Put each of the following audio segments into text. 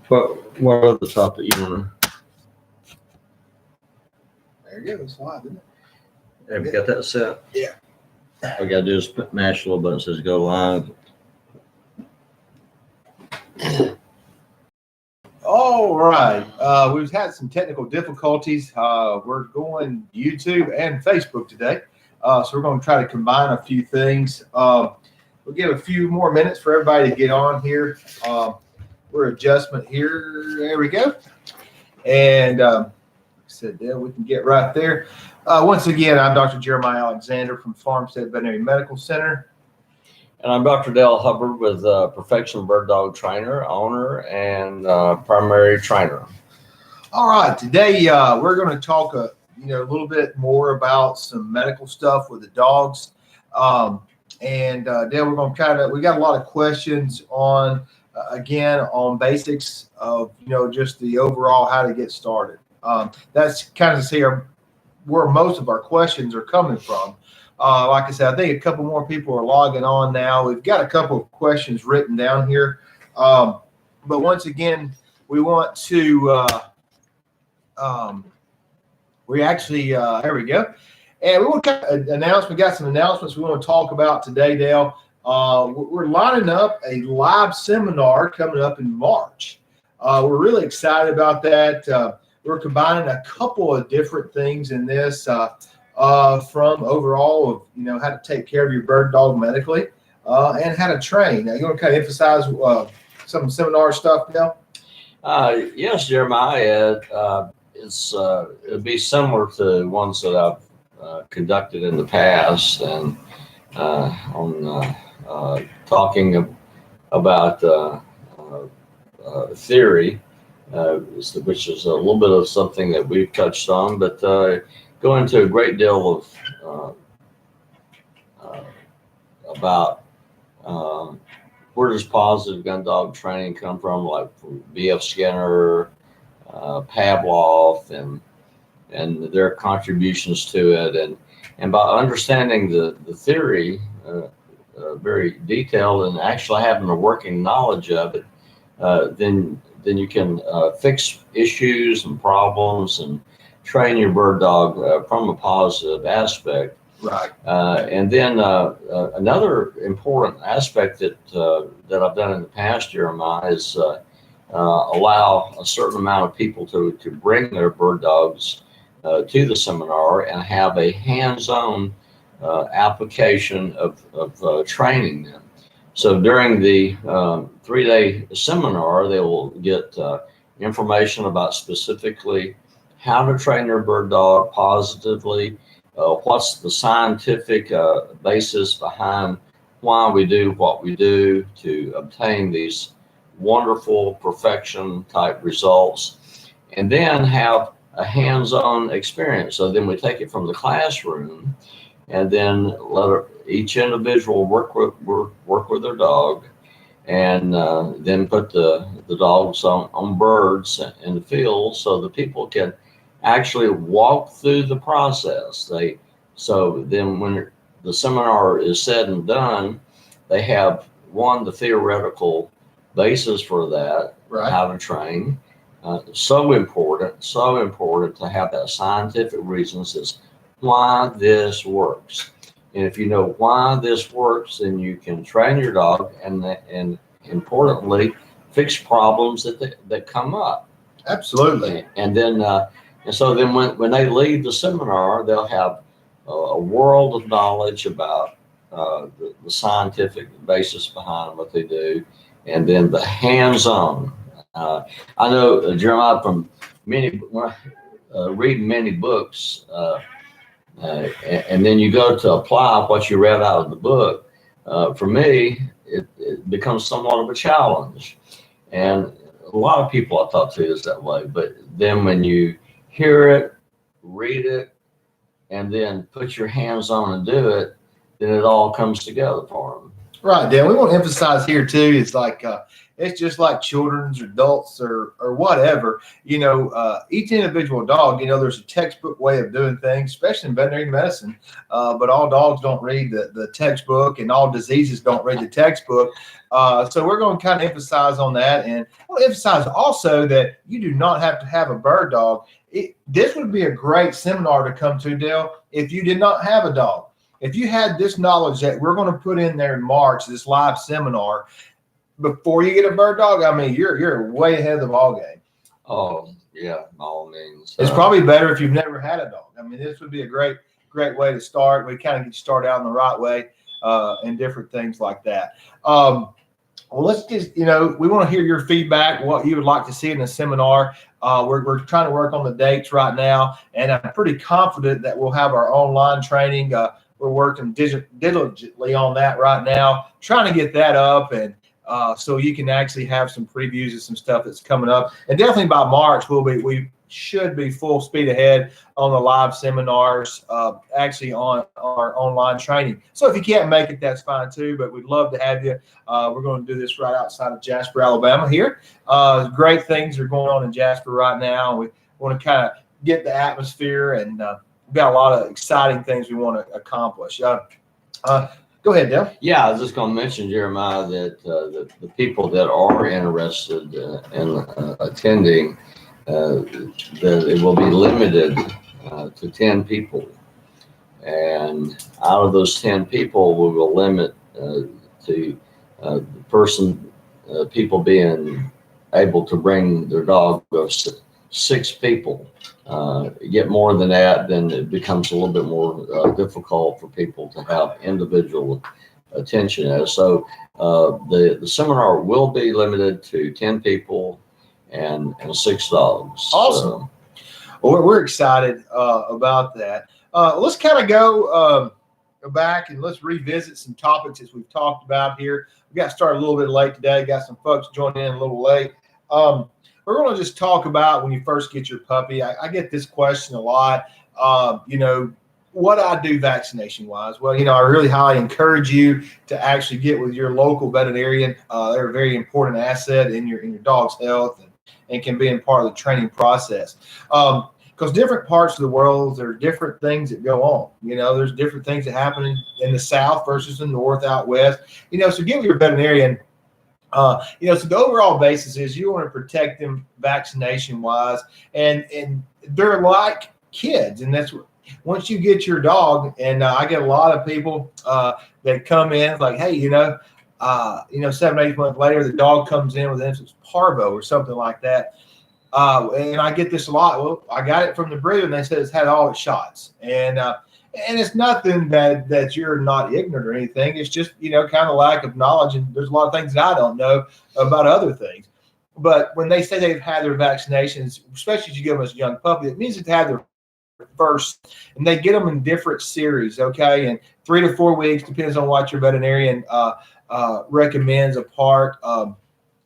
What other topic you want to? There you go. It's live, isn't it? Have you got that set? Yeah. All we got to do is mash a little button that says go live. All right. We've had some technical difficulties. We're going YouTube and Facebook today. So we're going to try to combine a few things. We'll give a few more minutes for everybody to get on here. We're adjustment here. There we go. And like I said, yeah, we can get right there. Once again, I'm Dr. Jeremiah Alexander from Farmstead Veterinary Medical Center. And I'm Dr. Dale Hubbard with Perfection Bird Dog Trainer, owner, and primary trainer. All right, today we're going to talk a little bit more about some medical stuff with the dogs. Dale, we're going to we got a lot of questions on again on basics of just the overall how to get started. That's kind of where most of our questions are coming from. Like I said, I think a couple more people are logging on now. We've got a couple of questions written down here. But once again, we want to, we actually, there we go. And we want to announce, we got some announcements we want to talk about today, Dale. We're lining up a live seminar coming up in March. We're really excited about that. We're combining a couple of different things in this. From overall of how to take care of your bird dog medically and how to train. Now you want to kind of emphasize some seminar stuff now? Yes, Jeremiah. It'll be similar to ones that I've conducted in the past, and on talking about theory, which is a little bit of something that we've touched on, but go into a great deal of about where does positive gun dog training come from, like from B.F. Skinner, Pavlov, and their contributions to it, and by understanding the theory very detailed and actually having a working knowledge of it, then you can fix issues and problems and train your bird dog from a positive aspect. Right. And then another important aspect that I've done in the past, Jeremiah, is allow a certain amount of people to bring their bird dogs to the seminar and have a hands-on application of training them. So during the 3-day seminar, they will get information about specifically how to train your bird dog positively, what's the scientific basis behind why we do what we do to obtain these wonderful perfection type results, and then have a hands-on experience. So then we take it from the classroom and then let each individual work with their dog, and then put the dogs on birds in the field so the people can actually walk through the process. So then when the seminar is said and done, they have the theoretical basis for that, right, how to train. So important to have that scientific reasons as why this works. And if you know why this works, then you can train your dog and importantly fix problems that come up. Absolutely. And then and so then when they leave the seminar, they'll have a world of knowledge about the scientific basis behind what they do, and then the hands-on. I know, Jeremiah, from reading many books, and then you go to apply what you read out of the book. For me, it becomes somewhat of a challenge, and a lot of people I talk to is that way. But then when you hear it, read it, and then put your hands on and do it, then it all comes together for them. Right, Dan. We want to emphasize here too. It's like it's just like children's, or adults, or whatever. Each individual dog. There's a textbook way of doing things, especially in veterinary medicine. But all dogs don't read the textbook, and all diseases don't read the textbook. So we're going to kind of emphasize on that, and I want to emphasize also that you do not have to have a bird dog. This would be a great seminar to come to, Dale, if you did not have a dog. If you had this knowledge that we're going to put in there in March, this live seminar, before you get a bird dog, I mean, you're way ahead of the ball game. Oh yeah, by all means. It's probably better if you've never had a dog. I mean, this would be a great way to start. We kind of get you started out in the right way, and different things like that. Well, let's just, we want to hear your feedback, what you would like to see in the seminar. We're trying to work on the dates right now, and I'm pretty confident that we'll have our online training. We're working diligently on that right now, trying to get that up, and so you can actually have some previews of some stuff that's coming up. And definitely by March, we should be full speed ahead on the live seminars, actually on our online training. So if you can't make it, that's fine too, but we'd love to have you. We're going to do this right outside of Jasper, Alabama here. Great things are going on in Jasper right now. We want to kind of get the atmosphere, and we've got a lot of exciting things we want to accomplish. Go ahead, Dale. Yeah, I was just going to mention, Jeremiah, that the people that are interested in attending, that it will be limited to 10 people. And out of those 10 people, we will limit to people being able to bring their dog of 6 people. Get more than that, then it becomes a little bit more difficult for people to have individual attention. So the seminar will be limited to 10 people and 6 dogs. Awesome. Well, we're excited about that. Let's kind of go back and let's revisit some topics as we've talked about here. We got started a little bit late today. Got some folks joining in a little late. We're going to just talk about when you first get your puppy. I get this question a lot. What I do vaccination wise? Well, I really highly encourage you to actually get with your local veterinarian. They're a very important asset in your dog's health, and can be in part of the training process. Because different parts of the world, there are different things that go on. There's different things that happen in the South versus the North, out West. So get with your veterinarian. So the overall basis is you want to protect them vaccination wise, and they're like kids, and that's what, once you get your dog, and I get a lot of people that come in like, hey, 7-8 months later, the dog comes in with instance parvo or something like that, and I get this a lot. Well, I got it from the breeder, and they said it's had all its shots, and it's nothing that you're not ignorant or anything. It's just, kind of lack of knowledge. And there's a lot of things that I don't know about other things. But when they say they've had their vaccinations, especially if you give them as a young puppy, it means they've had their first, and they get them in different series. Okay. And 3 to 4 weeks, depends on what your veterinarian recommends apart.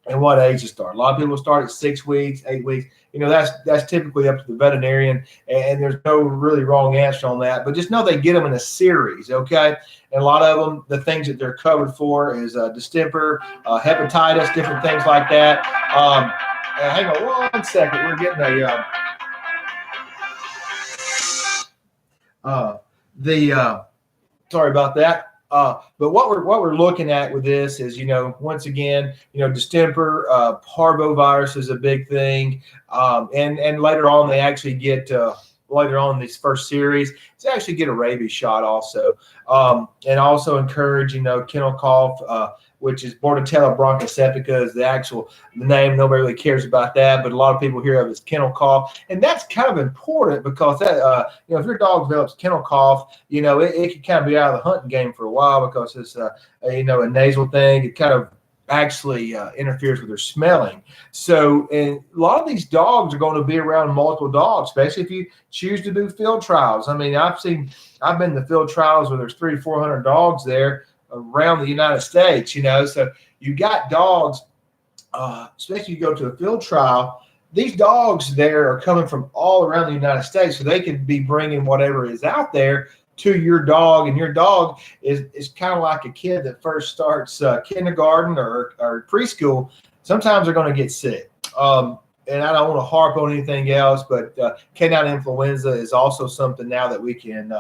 And what age to start. A lot of people start at 6 weeks, 8 weeks. That's typically up to the veterinarian, and there's no really wrong answer on that. But just know they get them in a series, okay? And a lot of them, the things that they're covered for is distemper, hepatitis, different things like that. Hang on 1 second. We're getting sorry about that. But what we're looking at with this is, once again, distemper, parvovirus is a big thing, and later on they actually get later on in this first series to actually get a rabies shot also, and also encourage kennel cough, which is Bordetella bronchoseptica is the name. Nobody really cares about that, but a lot of people hear of it as kennel cough, and that's kind of important because that if your dog develops kennel cough, it can kind of be out of the hunting game for a while because it's a nasal thing. It kind of actually interferes with their smelling. So, and a lot of these dogs are going to be around multiple dogs, especially if you choose to do field trials. I mean, I've been to field trials where there's 300 to 400 dogs there around the United States, so you got dogs, especially you go to a field trial, these dogs there are coming from all around the United States, so they could be bringing whatever is out there to your dog, and your dog is kind of like a kid that first starts kindergarten or preschool. Sometimes they're going to get sick. And I don't want to harp on anything else, but canine influenza is also something now that we can,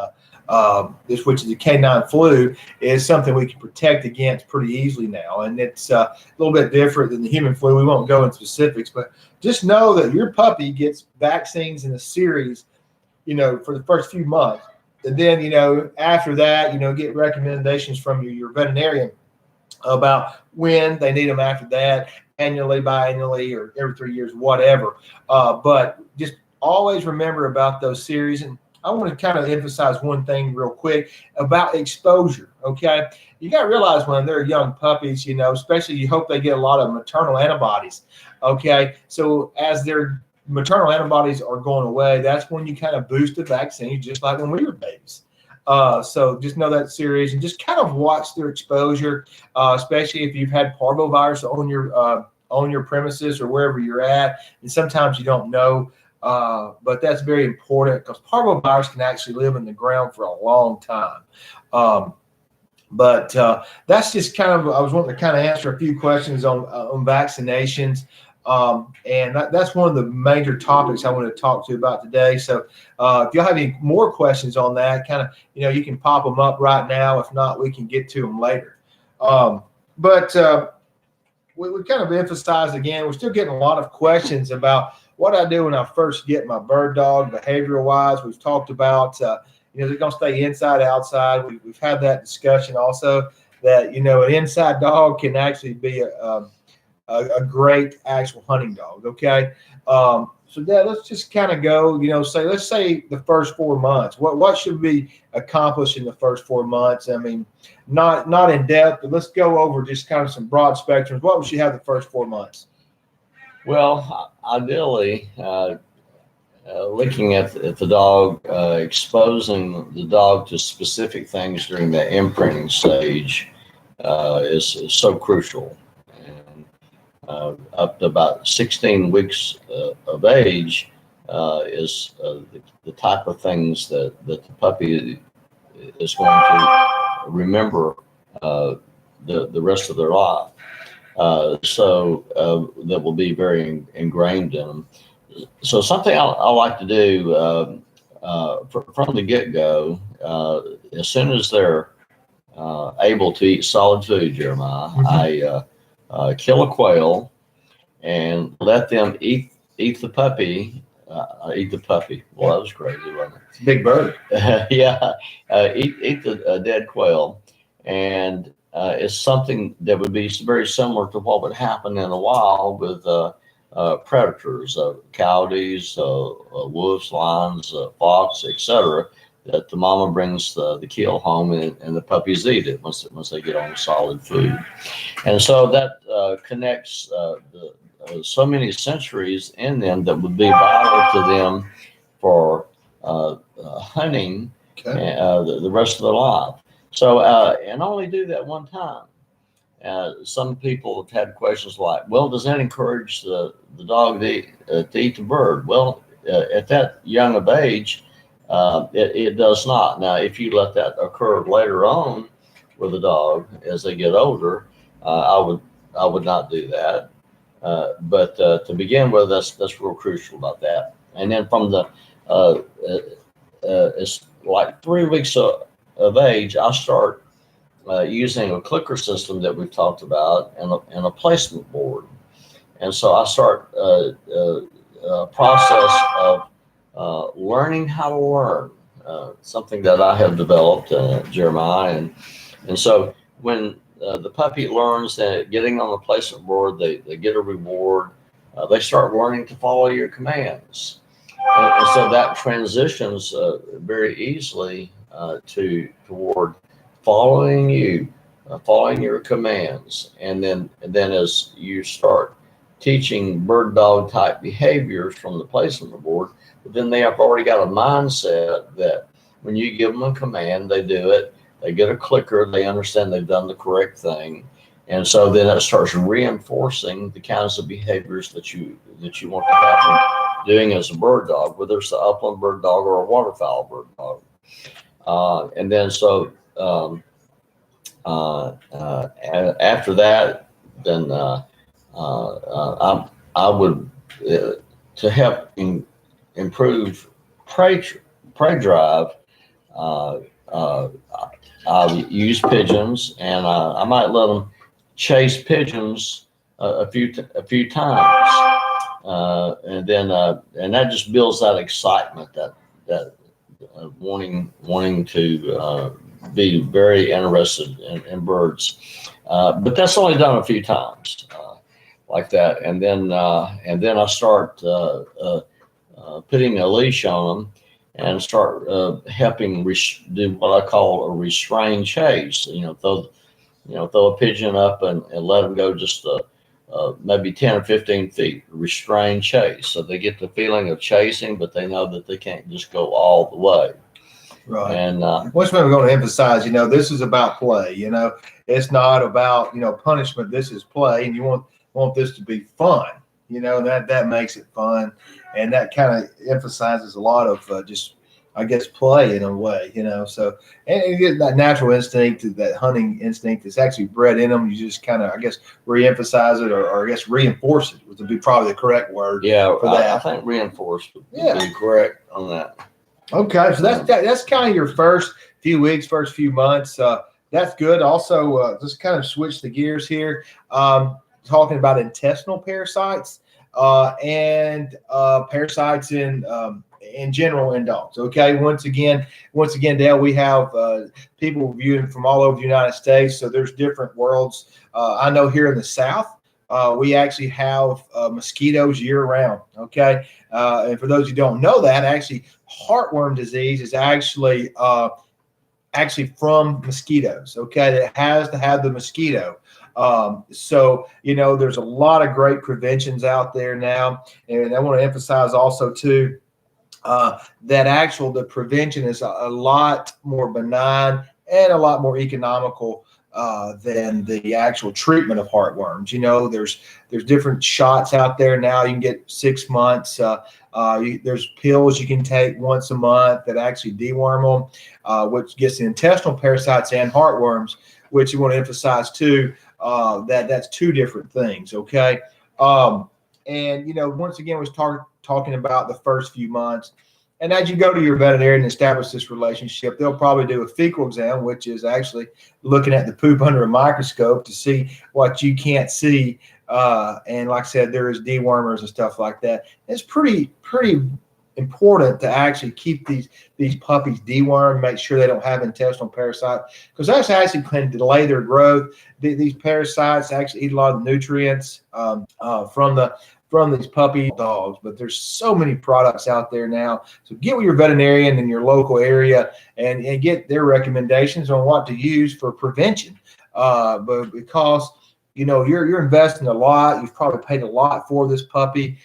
which is the canine flu, is something we can protect against pretty easily now. And it's a little bit different than the human flu. We won't go into specifics, but just know that your puppy gets vaccines in a series, for the first few months. And then, after that, get recommendations from your veterinarian about when they need them after that, annually, biannually, or every 3 years, whatever. But just always remember about those series. And I want to kind of emphasize one thing real quick about exposure, okay? You got to realize when they're young puppies, especially you hope they get a lot of maternal antibodies, okay? So as their maternal antibodies are going away, that's when you kind of boost the vaccine, just like when we were babies. So just know that series and just kind of watch their exposure, especially if you've had parvovirus on your premises or wherever you're at. And sometimes you don't know, but that's very important because parvovirus can actually live in the ground for a long time. But that's just kind of, I was wanting to kind of answer a few questions on vaccinations. And that's one of the major topics I want to talk to you about today. So if you'll have any more questions on that, kind of, you can pop them up right now. If not, we can get to them later. But we kind of emphasized again, we're still getting a lot of questions about what I do when I first get my bird dog, behavioral wise. We've talked about, they're going to stay inside, outside. We've had that discussion also that, an inside dog can actually be a great actual hunting dog. Okay. So Dad, let's just kind of go, let's say the first 4 months, what should we accomplish in the first 4 months? I mean, not in depth, but let's go over just kind of some broad spectrums. What would you have the first 4 months? Well, ideally, looking at the dog, exposing the dog to specific things during the imprinting stage is so crucial. Up to about 16 weeks of age is the type of things that the puppy is going to remember the rest of their life. So that will be very ingrained in them. So something I like to do from the get-go, as soon as they're able to eat solid food, Jeremiah, mm-hmm. I kill a quail and let them eat the puppy. Eat the puppy. Well, that was crazy, wasn't it? Big bird. Yeah. Eat the dead quail. And it's something that would be very similar to what would happen in the wild with predators, coyotes, wolves, lions, fox, etc. That the mama brings the kill home and the puppies eat it once they get on solid food. And so that connects so many sensories in them that would be vital to them for hunting the rest of their life. So, and only do that one time. Some people have had questions like, well, does that encourage the dog to eat the bird? Well, at that young of age, it does not. Now, if you let that occur later on with the dog as they get older, I would not do that. But to begin with, that's real crucial about that. And then from the it's like 3 weeks of age, I start using a clicker system that we've talked about and a placement board. And so I start a process of learning how to learn, something that I have developed, Jeremiah. And so when the puppy learns that getting on the placement board, they get a reward, they start learning to follow your commands. And so that transitions very easily toward following you, following your commands. And then as you start teaching bird dog type behaviors from the placement board, then they have already got a mindset that when you give them a command, they do it, they get a clicker, they understand they've done the correct thing. And so then it starts reinforcing the kinds of behaviors that you want to have them doing as a bird dog, whether it's an upland bird dog or a waterfowl bird dog. And then so after that, then I would to help improve prey drive. Uh, uh, I'll use pigeons, and I might let them chase pigeons a few times, and that just builds that excitement, that wanting to be very interested in birds. But that's only done a few times like that, and then I start putting a leash on them and start helping do what I call a restrained chase. Throw a pigeon up and let them go just maybe 10 or 15 feet, restrained chase. So they get the feeling of chasing, but they know that they can't just go all the way. Right. And once we're going to emphasize, this is about play. It's not about punishment. This is play, and you want this to be fun. That makes it fun, and that kind of emphasizes a lot of just, I guess, play in a way. So and you get that natural instinct, that hunting instinct is actually bred in them. You just kind of, I guess, re-emphasize it, or I guess reinforce it would be probably the correct word. Yeah, for that. I think reinforce would be correct on that. Okay, so that's kind of your first few weeks, first few months. That's good. Also, just kind of switch the gears here. Talking about intestinal parasites and parasites in general in dogs. Okay, once again, Dale, we have people viewing from all over the United States, so there's different worlds. I know here in the South, we actually have mosquitoes year round. Okay, and for those who don't know that, actually, heartworm disease is actually from mosquitoes. Okay, it has to have the mosquito. So there's a lot of great preventions out there now, and I want to emphasize also too that the prevention is a lot more benign and a lot more economical than the actual treatment of heartworms. There's different shots out there now. You can get 6 months. There's pills you can take once a month that actually deworm them, which gets the intestinal parasites and heartworms, which you want to emphasize too, that's two different things. Okay. And once again, we're talking about the first few months. And as you go to your veterinarian and establish this relationship, they'll probably do a fecal exam, which is actually looking at the poop under a microscope to see what you can't see. And like I said, there is dewormers and stuff like that. It's pretty important to actually keep these puppies dewormed, make sure they don't have intestinal parasites, because that's actually can delay their growth. These parasites actually eat a lot of nutrients from these puppy dogs, but there's so many products out there now. So get with your veterinarian in your local area and get their recommendations on what to use for prevention. But because you're investing a lot, you've probably paid a lot for this puppy.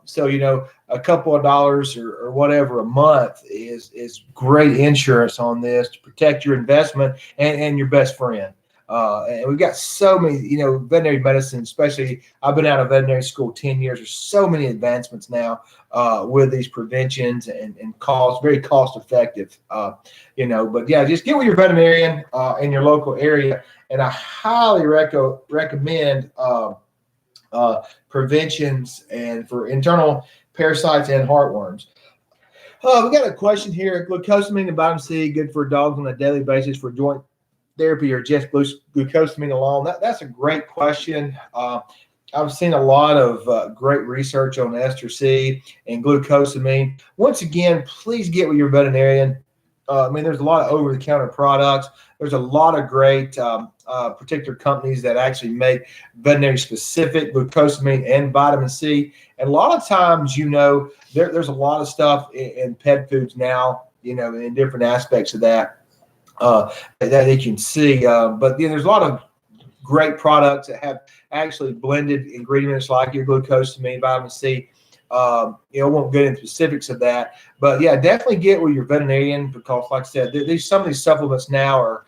So a couple of dollars or whatever a month is great insurance on this to protect your investment and your best friend. And we've got so many, veterinary medicine, especially I've been out of veterinary school 10 years. There's so many advancements now with these preventions and very cost effective, but yeah, just get with your veterinarian in your local area. And I highly recommend preventions and for internal parasites and heartworms. We got a question here. Glucosamine and vitamin C, good for dogs on a daily basis for joint therapy or just glucosamine alone? That's a great question. I've seen a lot of great research on ester C and glucosamine. Once again, please get with your veterinarian. There's a lot of over-the-counter products. There's a lot of great particular companies that actually make veterinary-specific glucosamine and vitamin C. And a lot of times, there's a lot of stuff in pet foods now, in different aspects of that you can see. But there's a lot of great products that have actually blended ingredients like your glucosamine, vitamin C. I won't get into specifics of that, but yeah, definitely get with your veterinarian because, like I said, some of these supplements now are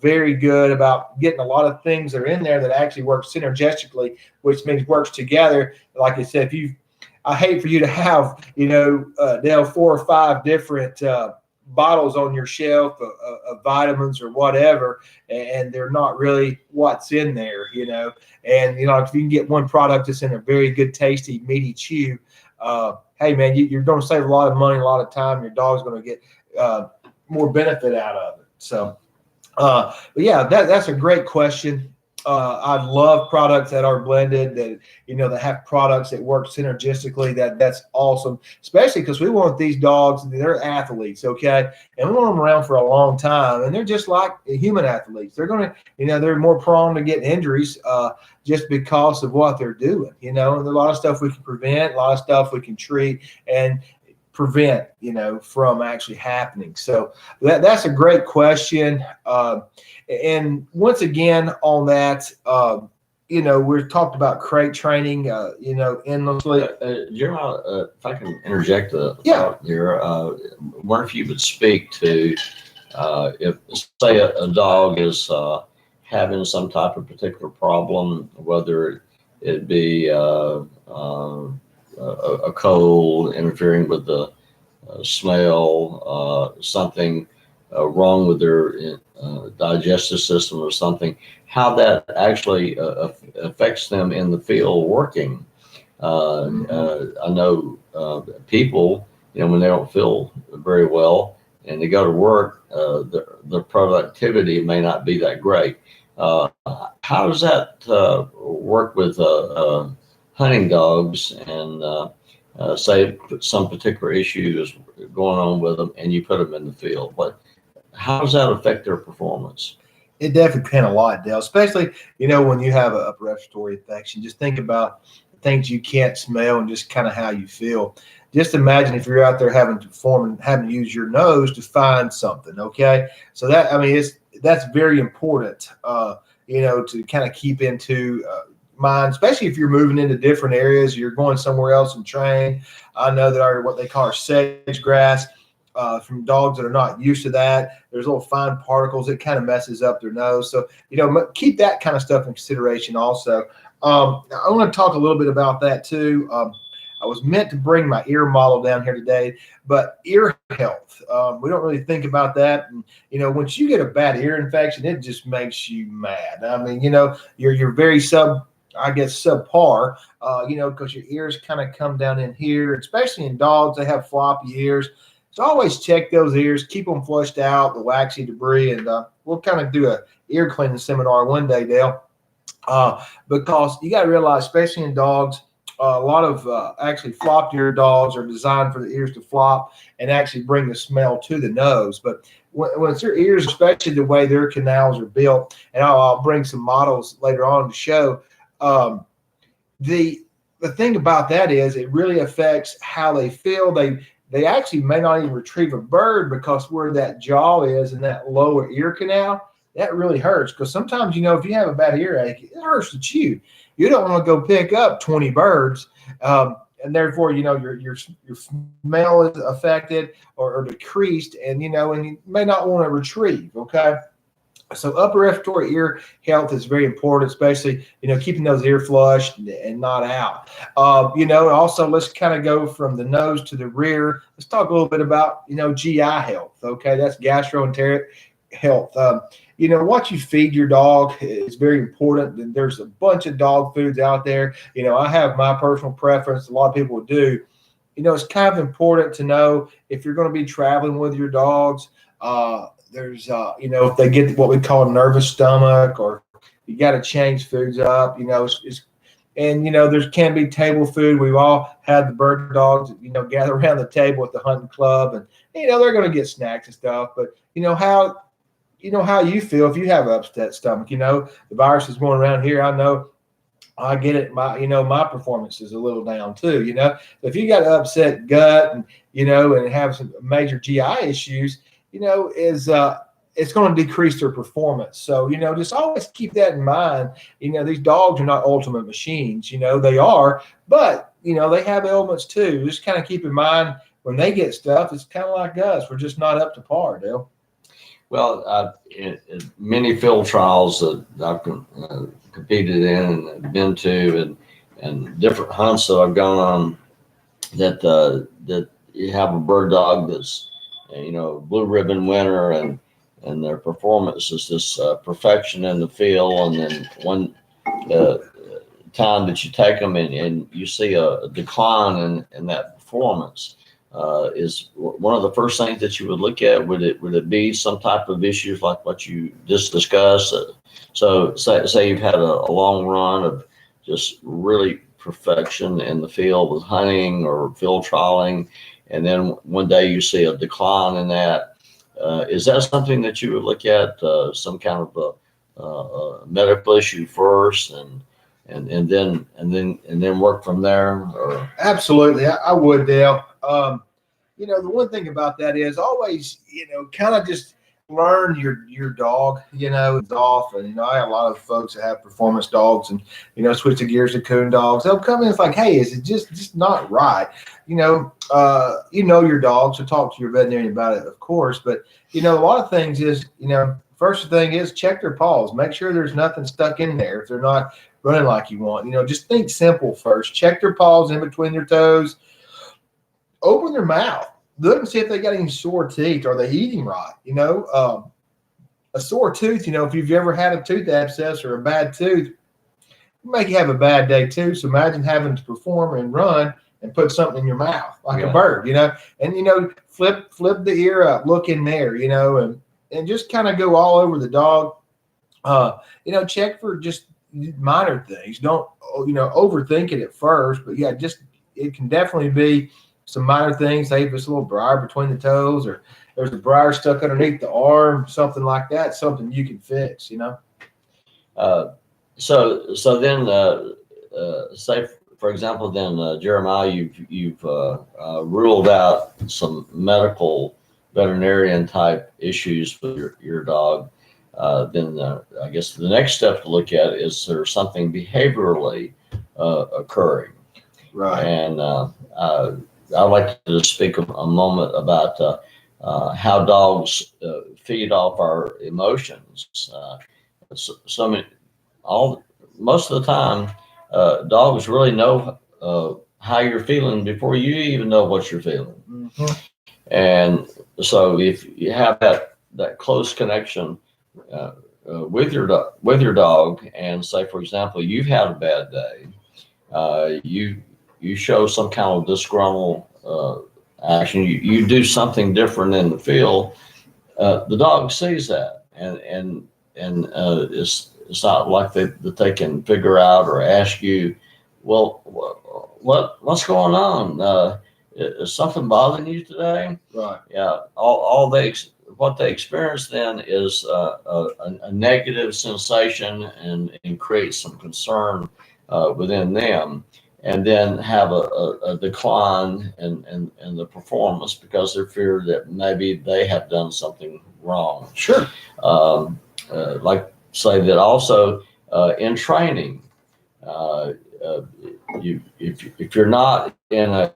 very good about getting a lot of things that are in there that actually work synergistically, which means works together. Like I said, I hate for you to have, Dale, 4 or 5 different bottles on your shelf of vitamins or whatever, and they're not really what's in there, And if you can get one product that's in a very good, tasty, meaty chew, hey man, you're going to save a lot of money, a lot of time. Your dog's going to get more benefit out of it. So, but yeah, that's a great question. I love products that are blended, that have products that work synergistically. That's awesome, especially because we want these dogs. They're athletes, okay, and we want them around for a long time. And they're just like human athletes. They're going to, they're more prone to get injuries just because of what they're doing. And a lot of stuff we can prevent, a lot of stuff we can treat and prevent, from actually happening. So that's a great question. And once again, on that, we've talked about crate training, endlessly. Jeremiah, if I can interject a thought here, wonder if you would speak to if, say, a dog is having some type of particular problem, whether it be a cold interfering with the smell, something wrong with their digestive system or something, how that actually affects them in the field working. I know people, when they don't feel very well and they go to work, their productivity may not be that great. How does that work with hunting dogs and say some particular issue is going on with them and you put them in the field? How does that affect their performance? It definitely can a lot, Dale, especially, when you have an upper respiratory infection. Just think about things you can't smell and just kind of how you feel. Just imagine if you're out there having to use your nose to find something, okay? So that's very important, to kind of keep into mind, especially if you're moving into different areas, you're going somewhere else and train. I know that what they call our sage grass, from dogs that are not used to that, there's little fine particles that kind of messes up their nose. So, keep that kind of stuff in consideration also. I want to talk a little bit about that too. I was meant to bring my ear model down here today, but ear health, we don't really think about that. And, once you get a bad ear infection, it just makes you mad. I mean, you're very subpar, because your ears kind of come down in here, especially in dogs. They have floppy ears. So always check those ears, keep them flushed out, the waxy debris, and we'll kind of do a ear cleaning seminar one day, Dale, because you got to realize, especially in dogs, a lot of actually flopped ear dogs are designed for the ears to flop and actually bring the smell to the nose. But when it's their ears, especially the way their canals are built, and I'll bring some models later on to show, the thing about that is it really affects how they feel. They actually may not even retrieve a bird because where that jaw is in that lower ear canal, that really hurts. Because sometimes, if you have a bad earache, it hurts to chew. You don't want to go pick up 20 birds, and therefore, your smell is affected or decreased, and you may not want to retrieve. Okay. So upper respiratory ear health is very important, especially, keeping those ear flushed and not out. Also let's kind of go from the nose to the rear. Let's talk a little bit about, GI health. Okay. That's gastroenteric health. What you feed your dog is very important. And there's a bunch of dog foods out there. I have my personal preference. A lot of people do. It's kind of important to know if you're going to be traveling with your dogs, there's, if they get what we call a nervous stomach, or you got to change foods up, there can be table food. We've all had the bird dogs, gather around the table at the hunting club, and, they're going to get snacks and stuff. But, how you feel if you have an upset stomach, the virus is going around here. I know I get it. My performance is a little down too, if you got an upset gut and, and have some major GI issues, it's going to decrease their performance. So, just always keep that in mind. These dogs are not ultimate machines, they are, but, they have ailments too. Just kind of keep in mind when they get stuff, it's kind of like us. We're just not up to par, Dale. Well, in many field trials that I've competed in and been to, and different hunts that I've gone on, that you have a bird dog that's blue ribbon winner, and their performance is this perfection in the field, and then one time that you take them and you see a decline in that performance, is one of the first things that you would look at. Would it be some type of issues like what you just discussed? So say you've had a long run of just really perfection in the field with hunting or field trialing, and then one day you see a decline in that. Is that something that you would look at, some kind of a medical issue first, and then work from there? Or Absolutely, I would, Dale. The one thing about that is always, kind of just learn your dog, off. And, I have a lot of folks that have performance dogs and, switch the gears to coon dogs. They'll come in, it's like, hey, is it just not right? Your dog, so talk to your veterinarian about it, of course. But, a lot of things is, first thing is check their paws. Make sure there's nothing stuck in there if they're not running like you want. Just think simple first. Check their paws in between their toes. Open their mouth. Look and see if they got any sore teeth. Are they eating right? A sore tooth, if you've ever had a tooth abscess or a bad tooth, make you have a bad day too. So imagine having to perform and run and put something in your mouth like a bird, and flip the ear up, look in there, and just kind of go all over the dog. Check for just minor things. Don't overthink it at first, but it can definitely be some minor things. Hey, if it's a little briar between the toes, or there's a briar stuck underneath the arm, something like that, something you can fix. So then, say for example, then Jeremiah, you've ruled out some medical veterinarian type issues with your dog. Then I guess the next step to look at is there something behaviorally occurring, right? And I'd like to speak a moment about how dogs feed off our emotions. Most of the time, dogs really know how you're feeling before you even know what you're feeling. Mm-hmm. And so if you have that close connection with your dog, and say, for example, you've had a bad day, you show some kind of disgruntled action, you do something different in the field, the dog sees that, and it's not like that they can figure out or ask you, well, what's going on? Is something bothering you today? Right. Yeah. What they experience then is a negative sensation and create some concern within them, and then have a decline in the performance because they fear that maybe they have done something wrong. Sure. Like say that also in training, if you're not in a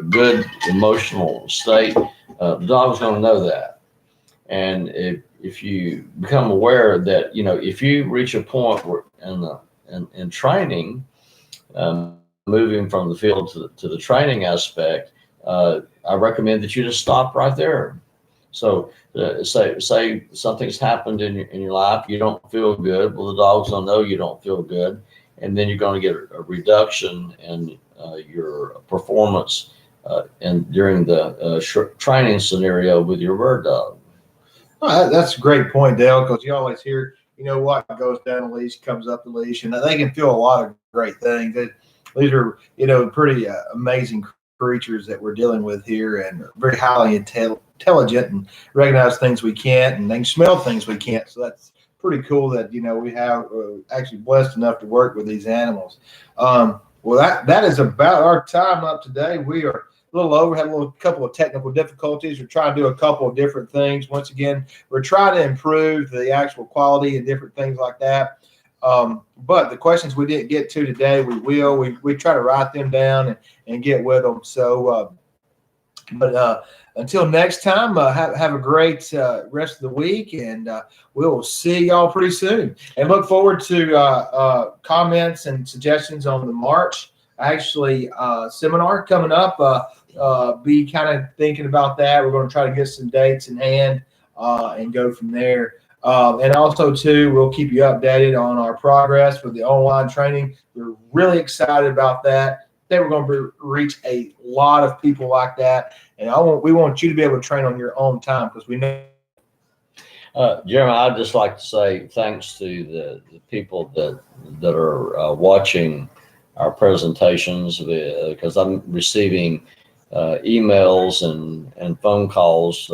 good emotional state, the dog's going to know that. And if you become aware that, if you reach a point where in training, moving from the field to the training aspect, I recommend that you just stop right there. So say something's happened in your life, you don't feel good. Well, the dogs don't know you don't feel good, and then you're going to get a reduction in your performance and during the training scenario with your bird dog. Oh, that's a great point, Dale, because you always hear, what goes down the leash comes up the leash, and they can feel a lot of great things. These are, pretty amazing creatures that we're dealing with here, and very highly intelligent, and recognize things we can't, and they can smell things we can't. So that's pretty cool that, we have actually blessed enough to work with these animals. Well, that is about our time up today. We are a little over, had a couple of technical difficulties. We're trying to do a couple of different things. Once again, we're trying to improve the actual quality and different things like that. But the questions we didn't get to today, we will. We try to write them down and get with them. So, until next time, have a great rest of the week, and we will see y'all pretty soon. And look forward to comments and suggestions on the March actually seminar coming up. Be kind of thinking about that. We're going to try to get some dates in hand and go from there. And also, too, we'll keep you updated on our progress with the online training. We're really excited about that. Then we're going to reach a lot of people like that. And we want you to be able to train on your own time because we know. Jeremy, I'd just like to say thanks to the people that are watching our presentations because I'm receiving emails and phone calls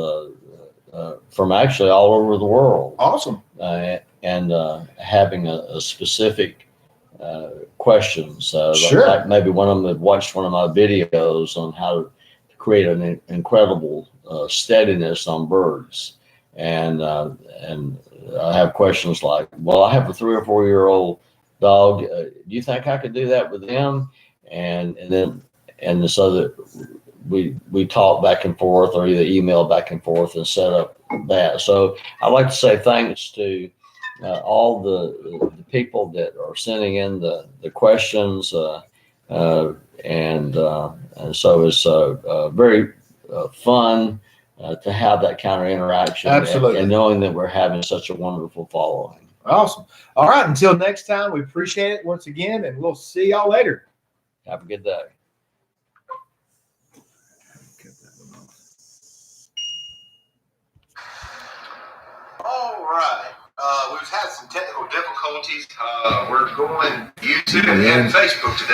from actually all over the world. Awesome. And having a specific questions. Sure. Like maybe one of them had watched one of my videos on how to create an incredible steadiness on birds. And I have questions like, well, I have a 3 or 4 year old dog. Do you think I could do that with them? And so that we talk back and forth or either email back and forth and set up that. So I'd like to say thanks to all the people that are sending in the questions. And so it's very fun to have that kind of interaction. Absolutely. And knowing that we're having such a wonderful following. Awesome. All right. Until next time, we appreciate it once again, and we'll see y'all later. Have a good day. All right. We've had some technical difficulties. We're going YouTube and Facebook today.